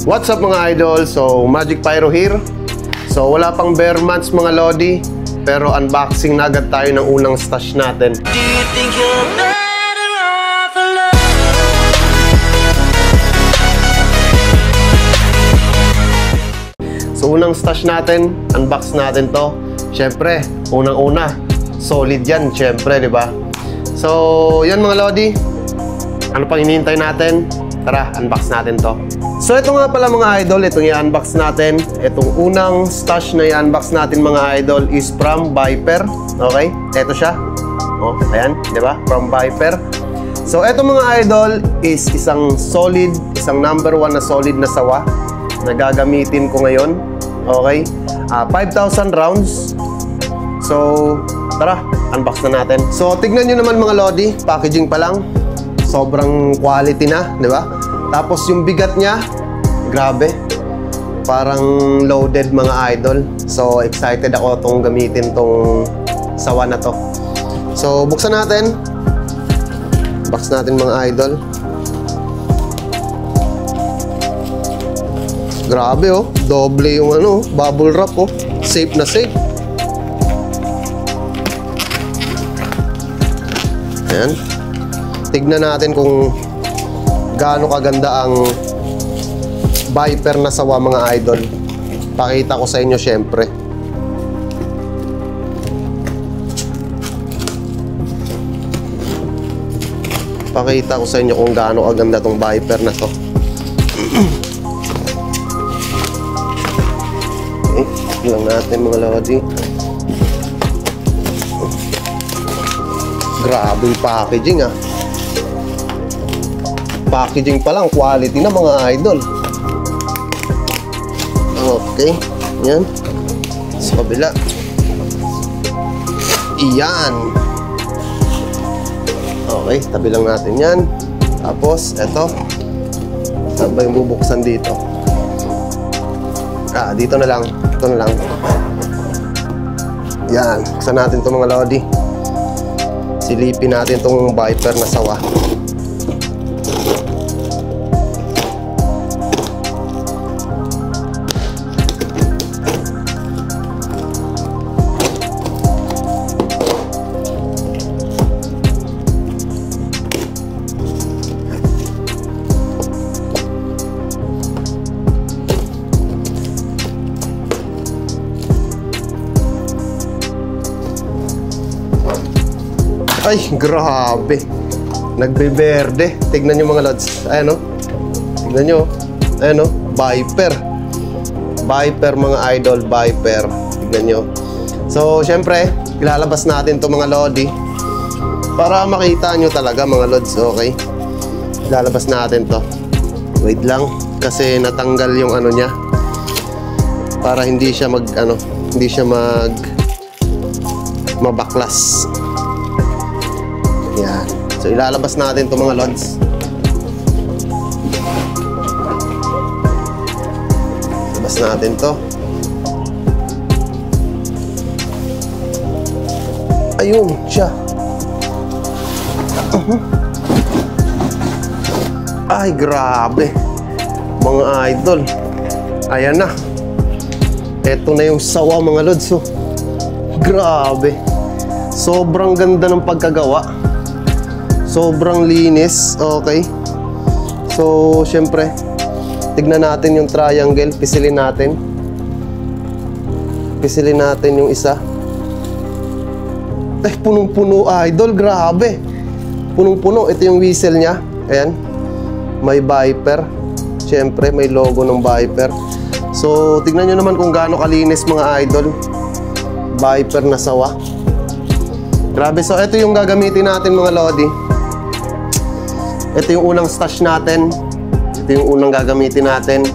What's up mga idol? So, Magic Pyro here. So, wala pang bare months mga lodi, pero unboxing na agad tayo ng unang stash natin. Do you think you're better off alone? So, unang stash natin, unbox natin to. Syempre, unang-una, solid yan, syempre, di ba? So, yan mga lodi. Ano pang hinihintay natin? Tara, unbox natin to. So, ito nga pala mga idol, itong i-unbox natin. Itong unang stash na i-unbox natin mga idol is from Viper. Okay? Ito siya. Oh, ayan, di ba? From Viper. So, ito mga idol is isang solid, isang number 1 na solid na sawa na gagamitin ko ngayon. Okay? 5,000 rounds. So, tara, unbox na natin. So, tignan nyo naman mga lodi, packaging pa lang. Sobrang quality na, di ba? Tapos yung bigat niya, grabe. Parang loaded mga idol. So, excited ako itong gamitin tong sawa na to. So, buksan natin. Box natin mga idol. Grabe oh. Doble yung ano, bubble wrap oh. Safe na safe. Ayan. Tignan natin kung gaano kaganda ang Viper na sawa mga idol. Pakita ko sa inyo syempre. Pakita ko sa inyo kung gaano kaganda tong Viper na to. Okay, lang natin mga lodi. Grabe yung packaging ah. Packaging pa lang, quality na mga idol. Okay, yan. Sa kabila. Iyan. Okay, tabi lang natin yan. Tapos, eto. Saan ba yung bubuksan dito? Dito na lang. Ito na lang. Yan. Buksan natin itong mga lodi. Silipin natin itong Viper na sawa. Ay, grabe. Nagbe-berde. Tignan nyo mga lods. Ayan o. Tignan nyo. Ayan o. Viper. Viper mga idol. Viper. Tignan nyo. So, syempre, ilalabas natin to mga lodi. Para makita nyo talaga mga lods. Okay. Ilalabas natin to. Wait lang. Kasi natanggal yung ano niya. Para hindi siya hindi siya mabaklas. Yan. So, ilalabas natin itong mga lods. Labas natin to. Ayun, siya. Ay, grabe. Mga idol. Ayan na. Ito na yung sawa mga lods. Oh. Grabe. Sobrang ganda ng pagkagawa. Sobrang linis, okay. So, syempre, tignan natin yung triangle, pisilin natin. Pisilin natin yung isa. Ay, punong-puno, idol, grabe. Punong-puno, ito yung whistle niya. Ayan, may Viper. Syempre, may logo ng Viper. So, tignan nyo naman kung gaano kalinis mga idol. Viper na sawa. Grabe, so ito yung gagamitin natin mga lodi. Ito yung unang stash natin. Ito yung unang gagamitin natin.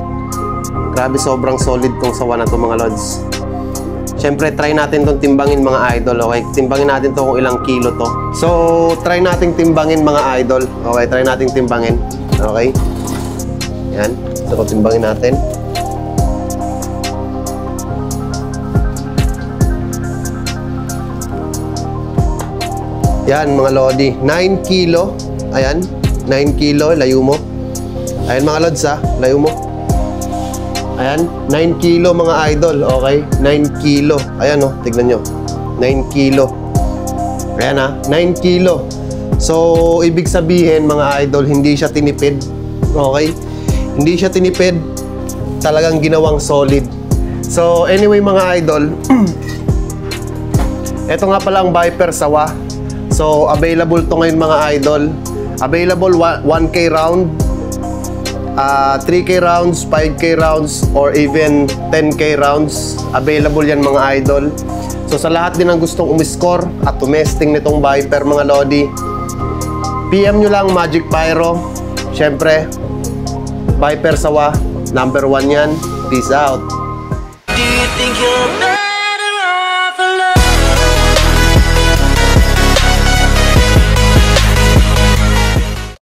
Grabe, sobrang solid tong sawa na to mga lods. Siyempre, try natin tong timbangin mga idol. Okay, timbangin natin to kung ilang kilo to. So, try nating timbangin mga idol. Okay, try nating timbangin. Okay. Yan. So, timbangin natin. Yan mga lodi, 9 kilo. Ayan, 9 kilo, layo mo. Ayan mga lods ha, layo mo. Ayan, 9 kilo mga idol, okay? 9 kilo. Ayan oh, tignan nyo. 9 kilo. Ayan ha, 9 kilo. So, ibig sabihin mga idol, hindi siya tinipid. Okay? Hindi siya tinipid. Talagang ginawang solid. So, anyway mga idol, ito nga pala ang Viper Sawa. So, available to ngayon mga idol. Available 1K round, 3K rounds, 5K rounds, or even 10K rounds. Available yan mga idol. So sa lahat din ang gustong umiscore at tumesting nitong Viper mga lodi, PM nyo lang Magic Pyro. Syempre, Viper Sawa, number 1 yan. Peace out. Do you think you're